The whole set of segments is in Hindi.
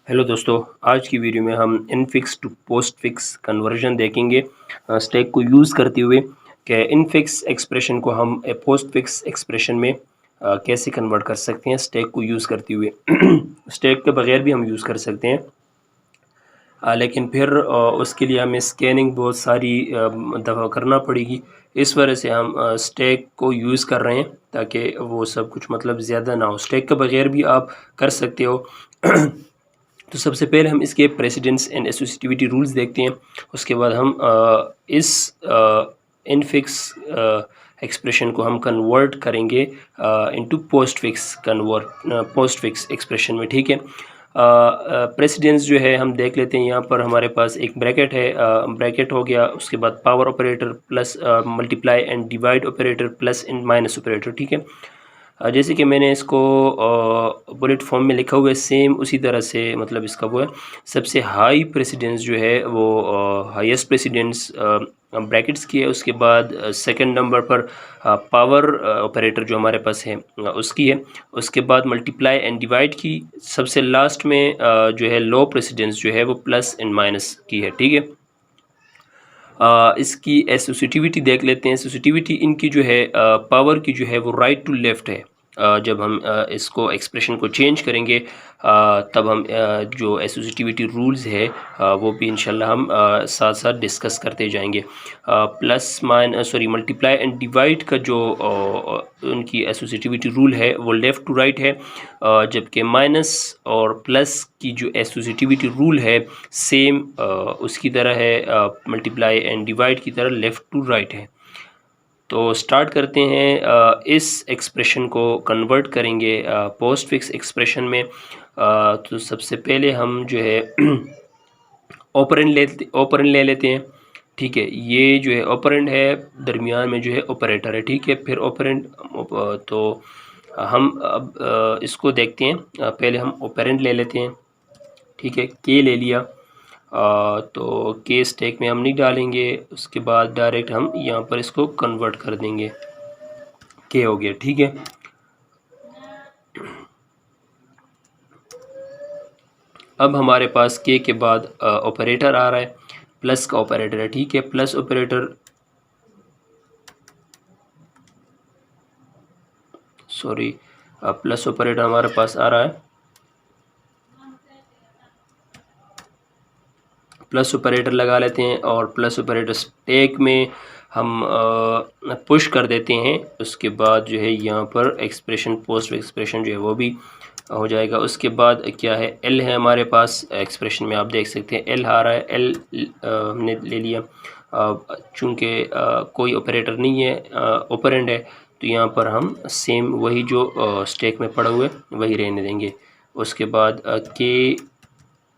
हेलो दोस्तों, आज की वीडियो में हम इनफिक्स टू पोस्टफिक्स कन्वर्जन देखेंगे स्टैक को यूज़ करते हुए कि इनफिक्स एक्सप्रेशन को हम पोस्टफिक्स एक्सप्रेशन में कैसे कन्वर्ट कर सकते हैं स्टैक को यूज़ करते हुए। स्टैक के बगैर भी हम यूज़ कर सकते हैं, लेकिन फिर उसके लिए हमें स्कैनिंग बहुत सारी दफ़ा करना पड़ेगी। इस वजह से हम स्टैक को यूज़ कर रहे हैं ताकि वो सब कुछ मतलब ज़्यादा ना हो। स्टैक के बगैर भी आप कर सकते हो। तो सबसे पहले हम इसके प्रेसिडेंस एंड एसोसिएटिविटी रूल्स देखते हैं। उसके बाद हम इस इनफिक्स एक्सप्रेशन को हम कन्वर्ट करेंगे इनटू पोस्टफिक्स एक्सप्रेशन में। ठीक है, प्रेसिडेंस जो है हम देख लेते हैं। यहाँ पर हमारे पास एक ब्रैकेट है, ब्रैकेट हो गया, उसके बाद power operator plus multiply and divide operator plus and minus operator. ठीक है, जैसे कि मैंने इसको बुलेट फॉर्म में लिखा हुआ है, सेम उसी तरह से मतलब इसका वो है। सबसे हाई प्रेसिडेंस जो है वो हाईएस्ट प्रेसिडेंस ब्रैकेट्स की है। उसके बाद सेकंड नंबर पर पावर ऑपरेटर जो हमारे पास है उसकी है। उसके बाद मल्टीप्लाई एंड डिवाइड की। सबसे लास्ट में जो है लो प्रेसिडेंस जो है वो प्लस एंड माइनस की है। ठीक है, इसकी एसोसिएटिविटी देख लेते हैं। एसोसिएटिविटी इनकी जो है पावर की जो है वो राइट टू लेफ़्ट है। जब हम इसको एक्सप्रेशन को चेंज करेंगे तब हम जो एसोसिएटिविटी रूल्स है वो भी इंशाल्लाह हम साथ साथ डिस्कस करते जाएंगे। मल्टीप्लाई एंड डिवाइड का जो उनकी एसोसिएटिविटी रूल है वो लेफ़्ट टू राइट है, जबकि माइनस और प्लस की जो एसोसिएटिविटी रूल है सेम उसकी तरह है, मल्टीप्लाई एंड डिवाइड की तरह लेफ़्ट टू राइट है। तो स्टार्ट करते हैं, इस एक्सप्रेशन को कन्वर्ट करेंगे पोस्टफिक्स एक्सप्रेशन में। तो सबसे पहले हम जो है ऑपरेंड ले लेते हैं। ठीक है, ये जो है ऑपरेंड है, दरमियान में जो है ऑपरेटर है। ठीक है, फिर ऑपरेंड तो हम अब इसको देखते हैं। पहले हम ऑपरेंड ले लेते हैं। ठीक है, के ले लिया, तो के स्टैक में हम नहीं डालेंगे। उसके बाद डायरेक्ट हम यहाँ पर इसको कन्वर्ट कर देंगे, के हो गया। ठीक है, अब हमारे पास के बाद ऑपरेटर आ रहा है, प्लस का ऑपरेटर है। ठीक है, प्लस ऑपरेटर प्लस ऑपरेटर हमारे पास आ रहा है। प्लस ऑपरेटर लगा लेते हैं और प्लस ऑपरेटर स्टैक में हम पुश कर देते हैं। उसके बाद जो है यहाँ पर एक्सप्रेशन पोस्ट एक्सप्रेशन जो है वो भी हो जाएगा। उसके बाद क्या है, एल है हमारे पास एक्सप्रेशन में, आप देख सकते हैं एल आ रहा है। एल हमने ले लिया, चूँकि कोई ऑपरेटर नहीं है, ऑपरेंड है, तो यहाँ पर हम सेम वही जो स्टैक में पड़ा हुआ है वही रहने देंगे। उसके बाद के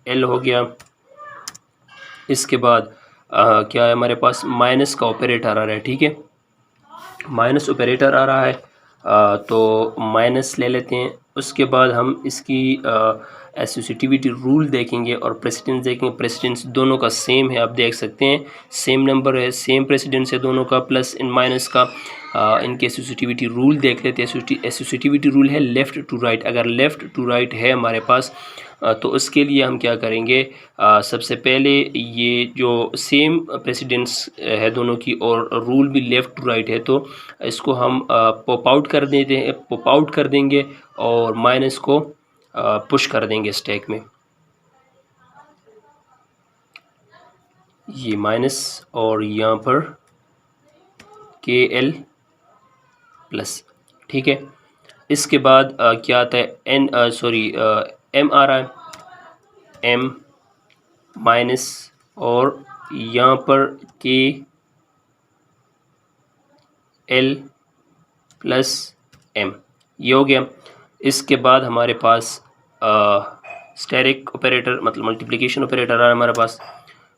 एल हो गया। इसके बाद क्या है, हमारे पास माइनस का ऑपरेटर आ रहा है। ठीक है, माइनस ऑपरेटर आ रहा है, तो माइनस ले लेते हैं। उसके बाद हम इसकी एसोसिएटिविटी रूल देखेंगे और प्रेसिडेंस देखेंगे। प्रेसिडेंस दोनों का सेम है, आप देख सकते हैं सेम नंबर है, सेम प्रेसिडेंस है दोनों का, प्लस एंड माइनस का। इनके एसोसिएटिविटी रूल देख लेते हैं। एसोसिएटिविटी रूल है लेफ़्ट टू राइट। अगर लेफ़्ट टू राइट है हमारे पास तो उसके लिए हम क्या करेंगे, सबसे पहले ये जो सेम प्रेसिडेंस है दोनों की और रूल भी लेफ़्ट टू राइट है, तो इसको हम पॉप आउट कर देते हैं, पॉप आउट कर देंगे और माइनस को पुश कर देंगे स्टैक में। ये माइनस और यहाँ पर के एल प्लस। ठीक है, इसके बाद क्या आता है, एम आ रहा है, एम माइनस और यहाँ पर के एल प्लस एम, ये हो गया। इसके बाद हमारे पास स्टेरिक ऑपरेटर मतलब मल्टीप्लिकेशन ऑपरेटर आ रहा है हमारे पास,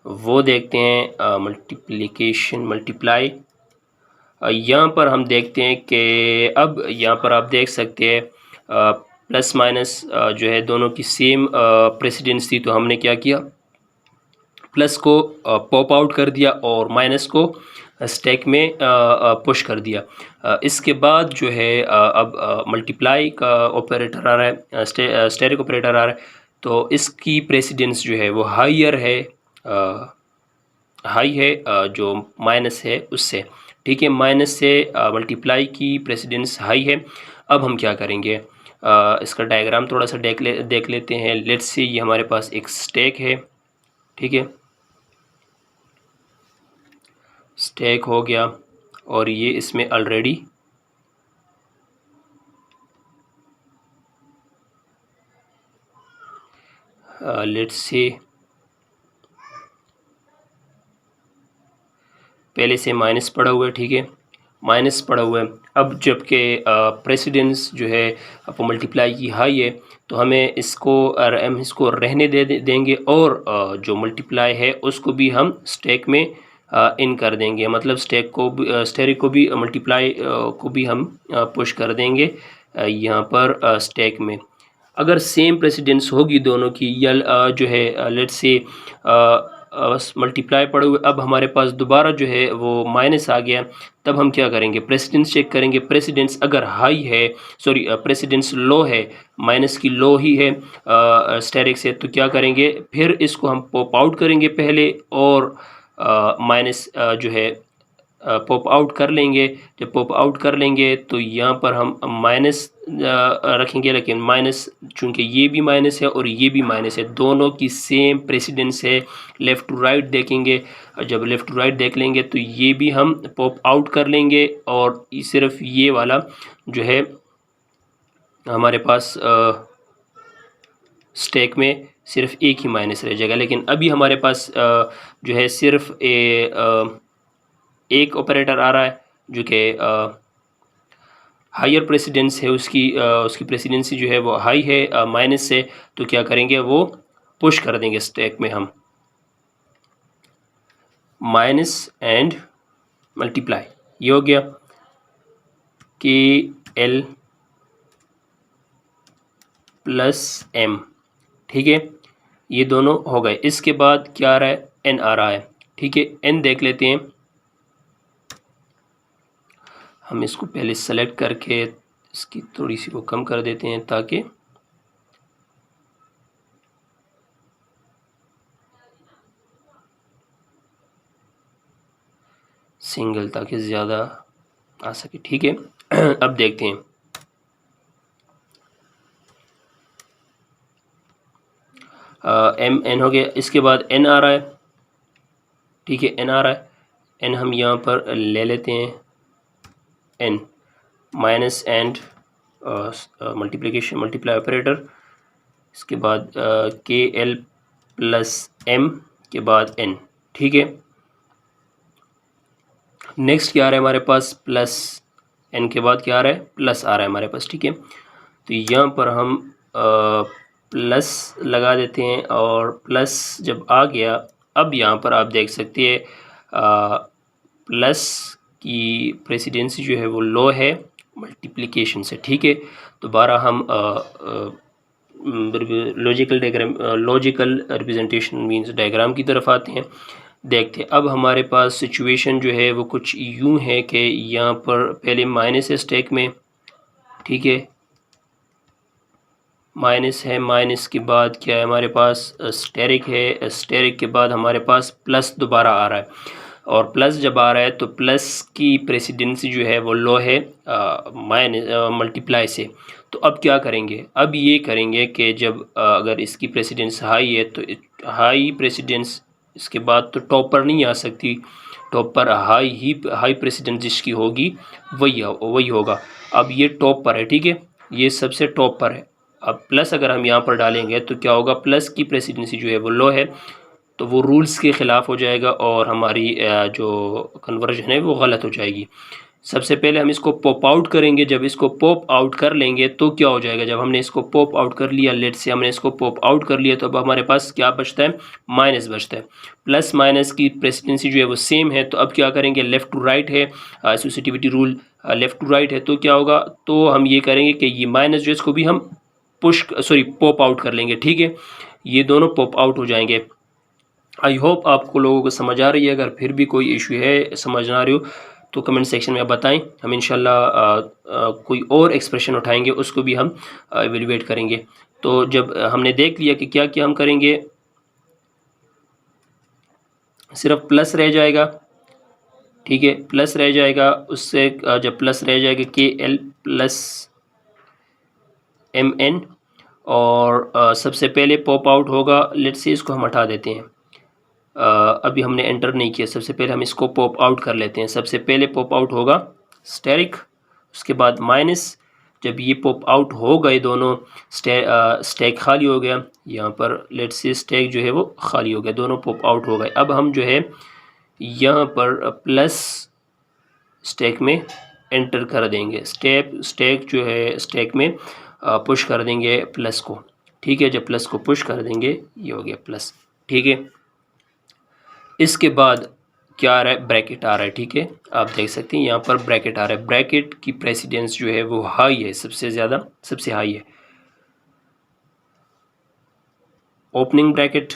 वो देखते हैं। मल्टीप्लिकेशन मल्टीप्लाई, यहाँ पर हम देखते हैं कि अब यहाँ पर आप देख सकते हैं प्लस माइनस जो है दोनों की सेम प्रेसिडेंस थी, तो हमने क्या किया, प्लस को पॉप आउट कर दिया और माइनस को स्टैक में पुश कर दिया। इसके बाद जो है अब मल्टीप्लाई का ऑपरेटर आ रहा है, स्टेरिक ऑपरेटर आ रहा है, तो इसकी प्रेसिडेंस जो है वो हाई है जो माइनस है उससे, ठीक है, माइनस से मल्टीप्लाई की प्रेसिडेंस हाई है। अब हम क्या करेंगे, इसका डायग्राम थोड़ा सा देख लेते हैं। लेट्स से ये हमारे पास एक स्टैक है, ठीक है, स्टैक हो गया और ये इसमें ऑलरेडी लेट्स से पहले से माइनस पड़ा हुआ है, ठीक है, माइनस पड़ा हुआ है। अब जबकि प्रेसिडेंस जो है आपको मल्टीप्लाई की हाई है, तो हम इसको रहने देंगे और जो मल्टीप्लाई है उसको भी हम स्टैक में इन कर देंगे, मतलब स्टैक को भी मल्टीप्लाई को भी हम पुश कर देंगे यहाँ पर स्टैक में। अगर सेम प्रेसिडेंस होगी दोनों की, या जो है लेट्स से मल्टीप्लाई पड़े हुए, अब हमारे पास दोबारा जो है वो माइनस आ गया, तब हम क्या करेंगे, प्रेसिडेंस चेक करेंगे। प्रेसिडेंस अगर हाई है, सॉरी प्रेसिडेंस लो है, माइनस की लो ही है स्टेरिक से, तो क्या करेंगे, फिर इसको हम पॉप आउट करेंगे पहले और माइनस जो है पॉप आउट कर लेंगे। जब पॉप आउट कर लेंगे तो यहाँ पर हम माइनस रखेंगे, लेकिन माइनस चूँकि ये भी माइनस है और ये भी माइनस है, दोनों की सेम प्रेसिडेंस है। लेफ़्ट टू राइट देखेंगे, जब लेफ़्ट टू राइट देख लेंगे तो ये भी हम पॉप आउट कर लेंगे और सिर्फ ये वाला जो है हमारे पास स्टैक में सिर्फ एक ही माइनस रह जाएगा। लेकिन अभी हमारे पास जो है सिर्फ एक ऑपरेटर आ रहा है जो कि हायर प्रेसिडेंस है, उसकी प्रेसिडेंसी जो है वो हाई है माइनस से, तो क्या करेंगे, वो पुश कर देंगे स्टैक में हम माइनस एंड मल्टीप्लाई। ये हो गया के एल प्लस एम, ठीक है, ये दोनों हो गए। इसके बाद क्या आ रहा है, एन आ रहा है, ठीक है, एन देख लेते हैं। हम इसको पहले सेलेक्ट करके इसकी थोड़ी सी वो कम कर देते हैं ताकि सिंगल, ताकि ज़्यादा आ सके, ठीक है। अब देखते हैं, एम एन हो गया। इसके बाद एन आ रहा है, ठीक है, एन आ रहा है। एन हम यहाँ पर ले लेते हैं, N minus and multiply operator, इसके बाद के एल प्लस एम के बाद एन, ठीक है। नेक्स्ट क्या आ रहा है हमारे पास, प्लस एन के बाद क्या आ रहा है, प्लस आ रहा है हमारे पास, ठीक है। तो यहाँ पर हम प्लस लगा देते हैं और प्लस जब आ गया, अब यहाँ पर आप देख सकते हैं प्लस की प्रेसिडेंसी जो है वो लो है मल्टीप्लिकेशन से, ठीक है। दोबारा हम लॉजिकल रिप्रेजेंटेशन मींस डायग्राम की तरफ आते हैं। देखते हैं अब हमारे पास सिचुएशन जो है वो कुछ यूं है कि यहाँ पर पहले माइनस है स्टैक में, ठीक है, माइनस है, माइनस के बाद क्या है हमारे पास स्टेरिक है, स्टेरिक के बाद हमारे पास प्लस दोबारा आ रहा है, और प्लस जब आ रहा है तो प्लस की प्रेसिडेंसी जो है वो लो है माइनस मल्टीप्लाई से। तो अब क्या करेंगे, अब ये करेंगे कि जब अगर इसकी प्रेसिडेंस हाई है तो हाई प्रेसिडेंस, इसके बाद तो टॉप पर नहीं आ सकती, टॉप पर हाई प्रेसिडेंस जिसकी होगी वही होगा। अब ये टॉप पर है, ठीक है, ये सबसे टॉप पर है। अब प्लस अगर हम यहाँ पर डालेंगे तो क्या होगा, प्लस की प्रेसिडेंसी जो है वो लो है, तो वो रूल्स के ख़िलाफ़ हो जाएगा और हमारी जो कन्वर्जन है वो गलत हो जाएगी। सबसे पहले हम इसको पॉप आउट करेंगे। जब इसको पॉप आउट कर लेंगे तो क्या हो जाएगा, जब हमने इसको पॉप आउट कर लिया, लेट से हमने इसको पॉप आउट कर लिया, तो अब हमारे पास क्या बचता है, माइनस बचता है। प्लस माइनस की प्रेसिडेंसी जो है वो सेम है, तो अब क्या करेंगे, लेफ़्ट टू राइट है, associativity rule left to right है, तो क्या होगा, तो हम ये करेंगे कि ये माइनस जो है इसको भी हम पॉप आउट कर लेंगे, ठीक है, ये दोनों पॉप आउट हो जाएंगे। आई होप आपको लोगों को समझ आ रही है। अगर फिर भी कोई इशू है, समझ ना आ रही हो, तो कमेंट सेक्शन में आप बताएं, हम इंशाल्लाह कोई और एक्सप्रेशन उठाएंगे, उसको भी हम एवेलुएट करेंगे। तो जब हमने देख लिया कि क्या क्या हम करेंगे, सिर्फ प्लस रह जाएगा, ठीक है, प्लस रह जाएगा। उससे जब प्लस रह जाएगा के एल प्लस एम एन, और सबसे पहले पॉप आउट होगा, लेट्स से इसको हम हटा देते हैं, अभी हमने एंटर नहीं किया, सबसे पहले हम इसको पॉप आउट कर लेते हैं। सबसे पहले पॉप आउट होगा स्टेरिक, उसके बाद माइनस। जब ये पॉप आउट हो गए दोनों, स्टैक खाली हो गया, यहाँ पर लेट्स से स्टैक जो है वो खाली हो गया, दोनों पॉप आउट हो गए। अब हम जो है यहाँ पर प्लस स्टैक में एंटर कर देंगे, स्टैक जो है स्टैक में पुश कर देंगे प्लस को, ठीक है। जब प्लस को पुश कर देंगे, ये हो गया प्लस, ठीक है। इसके बाद क्या आ रहा है, ब्रैकेट आ रहा है, ठीक है। आप देख सकते हैं यहाँ पर ब्रैकेट आ रहा है, ब्रैकेट की प्रेसिडेंस जो है वो हाई है, सबसे ज़्यादा, सबसे हाई है। ओपनिंग ब्रैकेट,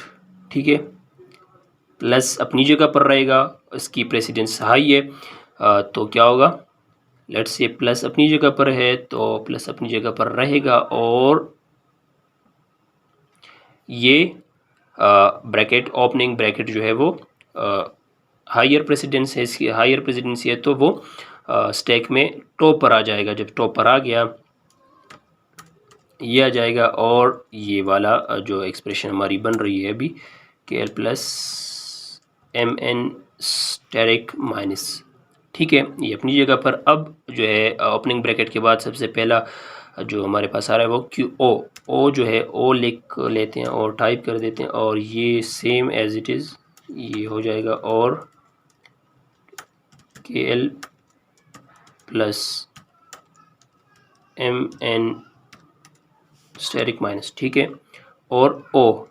ठीक है, प्लस अपनी जगह पर रहेगा, इसकी प्रेसिडेंस हाई है, तो क्या होगा, लेट्स से प्लस अपनी जगह पर है तो प्लस अपनी जगह पर रहेगा, और ये ब्रैकेट, ओपनिंग ब्रैकेट जो है वो हायर प्रेसिडेंस है, इसकी हायर प्रेसिडेंसी है, तो वो स्टैक में टॉप पर आ जाएगा। जब टॉप पर आ गया, ये आ जाएगा, और ये वाला जो एक्सप्रेशन हमारी बन रही है अभी, K L plus M N steric minus, ठीक है, ये अपनी जगह पर। अब जो है ओपनिंग ब्रैकेट के बाद सबसे पहला जो हमारे पास आ रहा है वो क्यू ओ जो है ओ लिख लेते हैं और टाइप कर देते हैं, और ये सेम एज इट इज़ ये हो जाएगा, और K L plus M N steric minus, ठीक है, और ओ।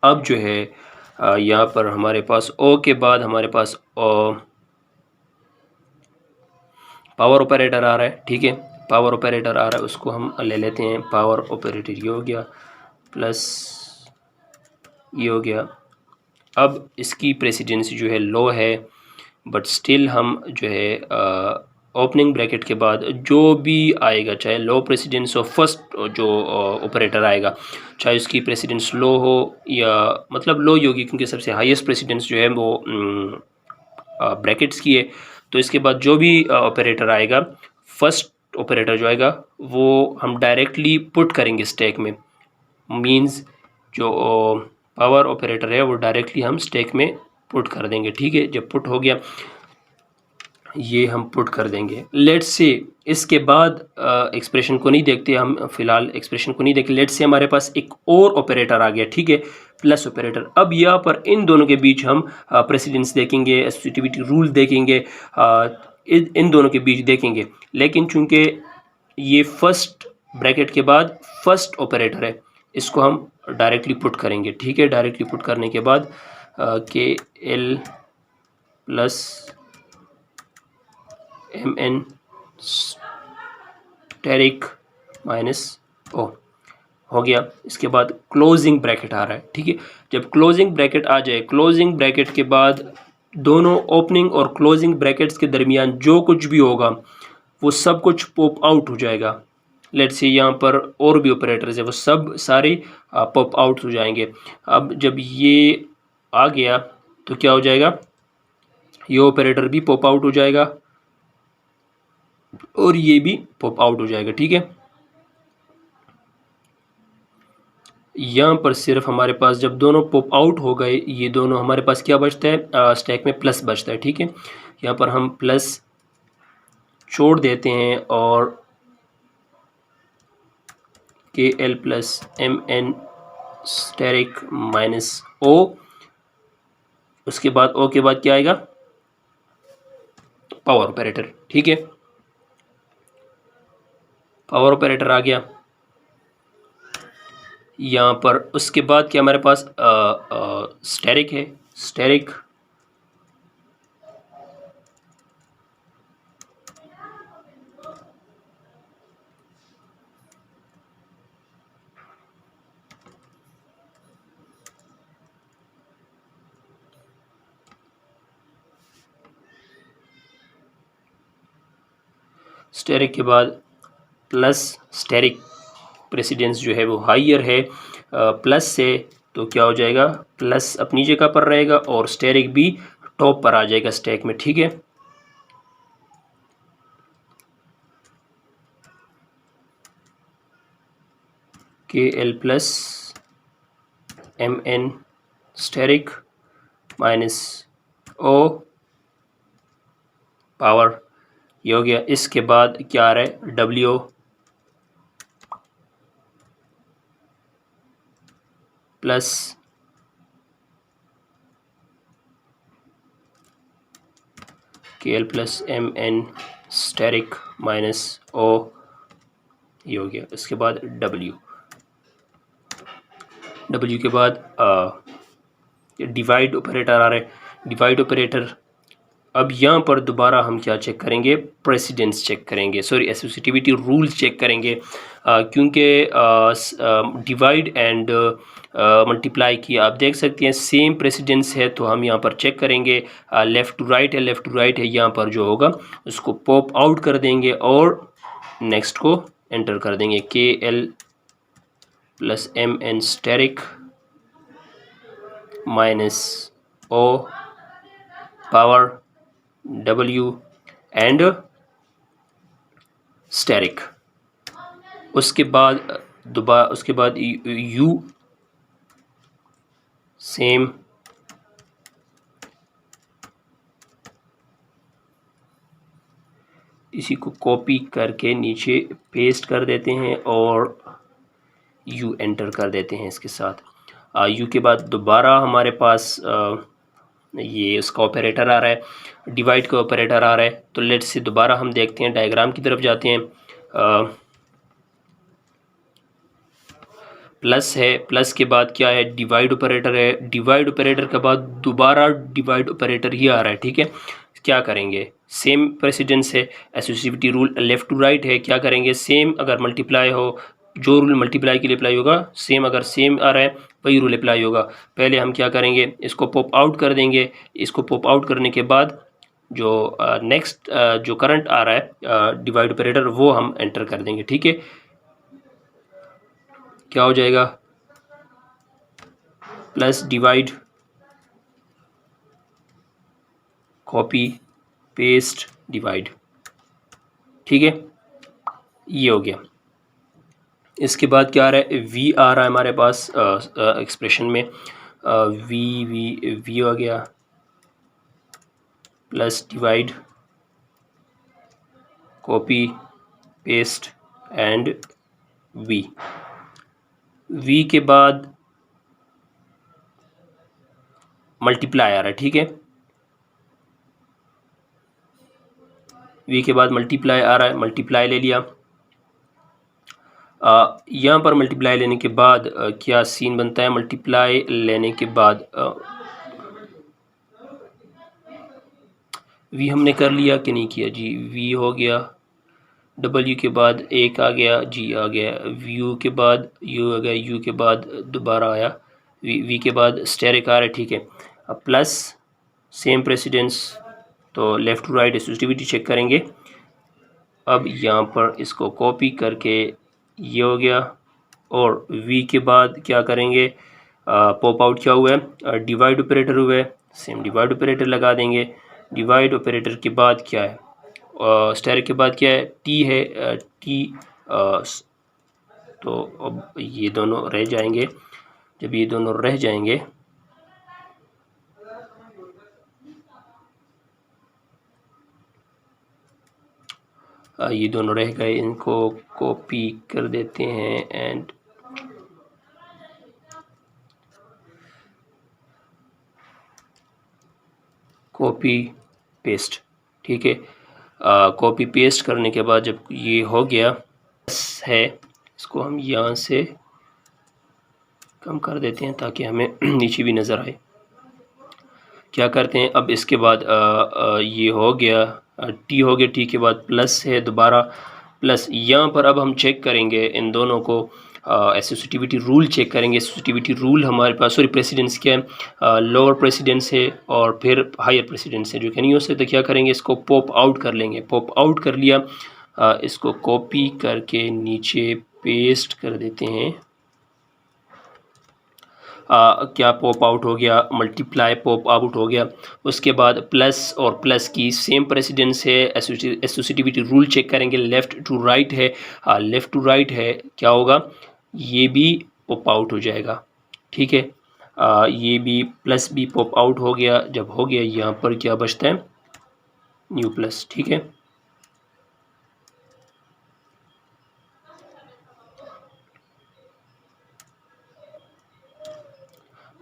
अब जो है यहाँ पर हमारे पास ओ के बाद हमारे पास पावर ऑपरेटर आ रहा है, ठीक है, पावर ऑपरेटर आ रहा है, उसको हम ले लेते हैं। पावर ऑपरेटर ये हो गया, प्लस ये हो गया। अब इसकी प्रेसिडेंसी जो है लो है, बट स्टिल हम जो है ओपनिंग ब्रैकेट के बाद जो भी आएगा, चाहे लो प्रेसिडेंस हो, फर्स्ट जो ऑपरेटर आएगा, चाहे उसकी प्रेसिडेंस लो हो, या मतलब लो ही होगी, क्योंकि सबसे हाईएस्ट प्रेसिडेंस जो है वो ब्रैकेट्स की है। तो इसके बाद जो भी ऑपरेटर आएगा, फर्स्ट ऑपरेटर जो आएगा वो हम डायरेक्टली पुट करेंगे स्टैक में, मींस जो पावर ऑपरेटर है वो डायरेक्टली हम स्टैक में पुट कर देंगे, ठीक है। जब पुट हो गया, ये हम पुट कर देंगे। लेट्स से इसके बाद एक्सप्रेशन को नहीं देखते हम, फिलहाल एक्सप्रेशन को नहीं देखते। लेट्स से हमारे पास एक और ऑपरेटर आ गया, ठीक है, प्लस ऑपरेटर। अब यहाँ पर इन दोनों के बीच हम प्रेसिडेंस देखेंगे, एसोसिएटिविटी रूल देखेंगे, इन दोनों के बीच देखेंगे। लेकिन चूंकि ये फर्स्ट ब्रैकेट के बाद फर्स्ट ऑपरेटर है, इसको हम डायरेक्टली पुट करेंगे, ठीक है। डायरेक्टली पुट करने के बाद K L plus M N steric minus O हो गया। इसके बाद क्लोजिंग ब्रैकेट आ रहा है, ठीक है। जब क्लोजिंग ब्रैकेट आ जाए, क्लोजिंग ब्रैकेट के बाद दोनों ओपनिंग और क्लोजिंग ब्रैकेट्स के दरमियान जो कुछ भी होगा वो सब कुछ पॉप आउट हो जाएगा। लेट्स से यहाँ पर और भी ऑपरेटर्स है, वो सब सारे पॉप आउट हो जाएंगे। अब जब ये आ गया तो क्या हो जाएगा, ये ऑपरेटर भी पॉप आउट हो जाएगा और ये भी पॉप आउट हो जाएगा, ठीक है। यहाँ पर सिर्फ हमारे पास जब दोनों पॉप आउट हो गए, ये दोनों हमारे पास क्या बचता है, स्टैक में प्लस बचता है, ठीक है। यहाँ पर हम प्लस छोड़ देते हैं, और K L plus M N steric minus O, उसके बाद ओ के बाद क्या आएगा, पावर ऑपरेटर, ठीक है। पावर ऑपरेटर आ गया यहाँ पर। उसके बाद क्या हमारे पास स्टेरिक है, स्टेरिक स्टेरिक के बाद प्लस स्टेरिक प्रेसिडेंस जो है वो हाइयर है प्लस से, तो क्या हो जाएगा, प्लस अपनी जगह पर रहेगा और स्टेरिक भी टॉप पर आ जाएगा स्टैक में, ठीक है। K L plus M N steric minus O power, ये हो गया। इसके बाद क्या आ रहा है, W plus K L plus M N steric minus O, ये हो गया। इसके बाद डब्ल्यू के बाद डिवाइड ऑपरेटर आ रहा है, डिवाइड ऑपरेटर। अब यहाँ पर दोबारा हम क्या चेक करेंगे, प्रेसिडेंस चेक करेंगे, सॉरी एसोसिएटिविटी रूल चेक करेंगे, क्योंकि डिवाइड एंड मल्टीप्लाई की आप देख सकते हैं सेम प्रेसिडेंस है, तो हम यहाँ पर चेक करेंगे। लेफ़्ट टू राइट है, लेफ़्ट टू राइट है, यहाँ पर जो होगा उसको पॉप आउट कर देंगे और नेक्स्ट को एंटर कर देंगे। K L plus M N steric minus O power W and asterisk. उसके बाद U सेम, इसी को कॉपी करके नीचे पेस्ट कर देते हैं और U एंटर कर देते हैं इसके साथ। U के बाद दोबारा हमारे पास ये उसका ऑपरेटर आ रहा है, डिवाइड का ऑपरेटर आ रहा है। तो लेट्स से दोबारा हम देखते हैं, डायग्राम की तरफ जाते हैं। प्लस है, प्लस के बाद क्या है, डिवाइड ऑपरेटर है, डिवाइड ऑपरेटर के बाद दोबारा डिवाइड ऑपरेटर ही आ रहा है, ठीक है। क्या करेंगे, सेम प्रेसिडेंस है, associativity rule left to right है, क्या करेंगे, सेम अगर मल्टीप्लाई हो, जो रूल मल्टीप्लाई के लिए अप्लाई होगा सेम, अगर सेम आ रहा है वही रूल अप्लाई होगा। पहले हम क्या करेंगे, इसको पॉप आउट कर देंगे। इसको पॉप आउट करने के बाद जो नेक्स्ट जो करंट आ रहा है डिवाइड ऑपरेटर, वो हम एंटर कर देंगे, ठीक है। क्या हो जाएगा, plus divide copy paste divide, ठीक है, ये हो गया। इसके बाद क्या आ रहा है, वी आ रहा है हमारे पास एक्सप्रेशन में, वी हो गया plus divide copy paste and V के बाद मल्टीप्लाई आ रहा है, ठीक है। वी के बाद मल्टीप्लाई आ रहा है, मल्टीप्लाई ले लिया। यहाँ पर मल्टीप्लाई लेने के बाद क्या सीन बनता है, मल्टीप्लाई लेने के बाद वी हमने कर लिया कि नहीं किया जी, वी हो गया, डब्ल्यू के बाद एक आ गया, जी आ गया, यू के बाद यू आ गया, यू के बाद दोबारा आया, वी के बाद स्टेरिक आ रहा है, ठीक है। अब प्लस सेम प्रेसिडेंस, तो left to right associativity check करेंगे। अब यहाँ पर इसको कॉपी करके ये हो गया, और वी के बाद क्या करेंगे, पॉप आउट क्या हुआ है, डिवाइड ऑपरेटर हुआ है, सेम डिवाइड ऑपरेटर लगा देंगे। डिवाइड ऑपरेटर के बाद क्या है, स्टेरिक के बाद क्या है, टी है, टी, तो अब ये दोनों रह जाएंगे। जब ये दोनों रह जाएंगे ये दोनों रह गए, इनको कॉपी कर देते हैं एंड कॉपी पेस्ट, ठीक है। कॉपी पेस्ट करने के बाद जब ये हो गया है, इसको हम यहाँ से कम कर देते हैं ताकि हमें नीचे भी नज़र आए। क्या करते हैं, अब इसके बाद ये हो गया, टी हो गया, टी के बाद प्लस है, दोबारा प्लस। यहाँ पर अब हम चेक करेंगे इन दोनों को, एसोसिएटिविटी रूल चेक करेंगे। एसोसिएटिविटी रूल हमारे पास, सॉरी प्रेसिडेंस क्या है, लोअर प्रेसिडेंस है और फिर हायर प्रेसिडेंस है, जो कि नहीं हो सकता। क्या करेंगे, इसको पॉप आउट कर लेंगे। पॉप आउट कर लिया इसको कॉपी करके नीचे पेस्ट कर देते हैं। क्या पॉप आउट हो गया, मल्टीप्लाई पॉप आउट हो गया। उसके बाद प्लस और प्लस की सेम प्रेसिडेंस है, एसोसिएटिविटी रूल चेक करेंगे, लेफ़्ट टू राइट है, लेफ़्ट टू राइट है, क्या होगा, ये भी पॉप आउट हो जाएगा। ठीक है, ये भी प्लस भी पॉप आउट हो गया। जब हो गया यहाँ पर क्या बचता है, न्यू प्लस। ठीक है,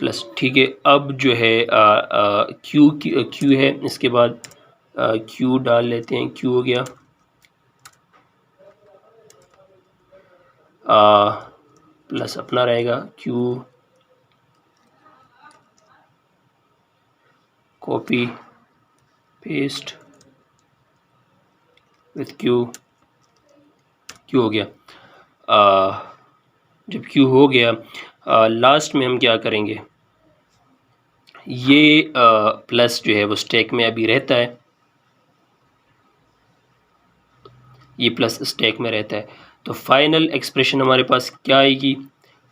प्लस। ठीक है, अब जो है क्यू है, इसके बाद क्यू डाल लेते हैं, क्यू हो गया, प्लस अपना रहेगा, Q copy paste with Q, Q हो गया। जब क्यू हो गया, लास्ट में हम क्या करेंगे, ये प्लस जो है वो स्टैक में अभी रहता है, ये प्लस स्टैक में रहता है। तो फाइनल एक्सप्रेशन हमारे पास क्या आएगी,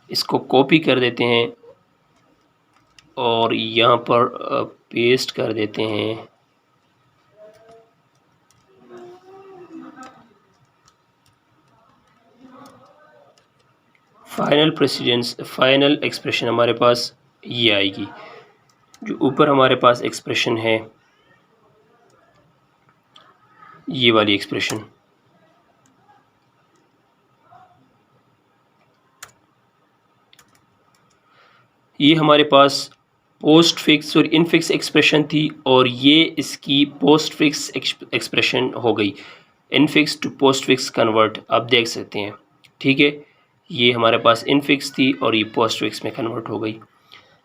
इसको कॉपी कर देते हैं और यहाँ पर पेस्ट कर देते हैं। फाइनल प्रेसिडेंस, फाइनल एक्सप्रेशन हमारे पास ये आएगी। जो ऊपर हमारे पास एक्सप्रेशन है, ये वाली एक्सप्रेशन, ये हमारे पास पोस्ट फिक्स और इनफिक्स एक्सप्रेशन थी, और ये इसकी पोस्ट फिक्स एक्सप्रेशन हो गई, infix to postfix convert, आप देख सकते हैं। ठीक है, ये हमारे पास इनफिक्स थी और ये पोस्ट फिक्स में कन्वर्ट हो गई।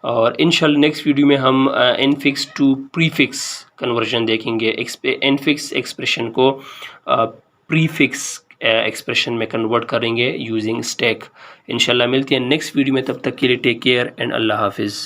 और इंशाल्लाह नेक्स्ट वीडियो में हम इनफिक्स टू प्रीफिक्स कन्वर्जन देखेंगे, इनफिक्स एक्सप्रेशन को प्रीफिक्स एक्सप्रेशन में कन्वर्ट करेंगे यूजिंग स्टैक। इंशाल्लाह मिलती है नेक्स्ट वीडियो में, तब तक के लिए टेक केयर एंड अल्लाह हाफिज़।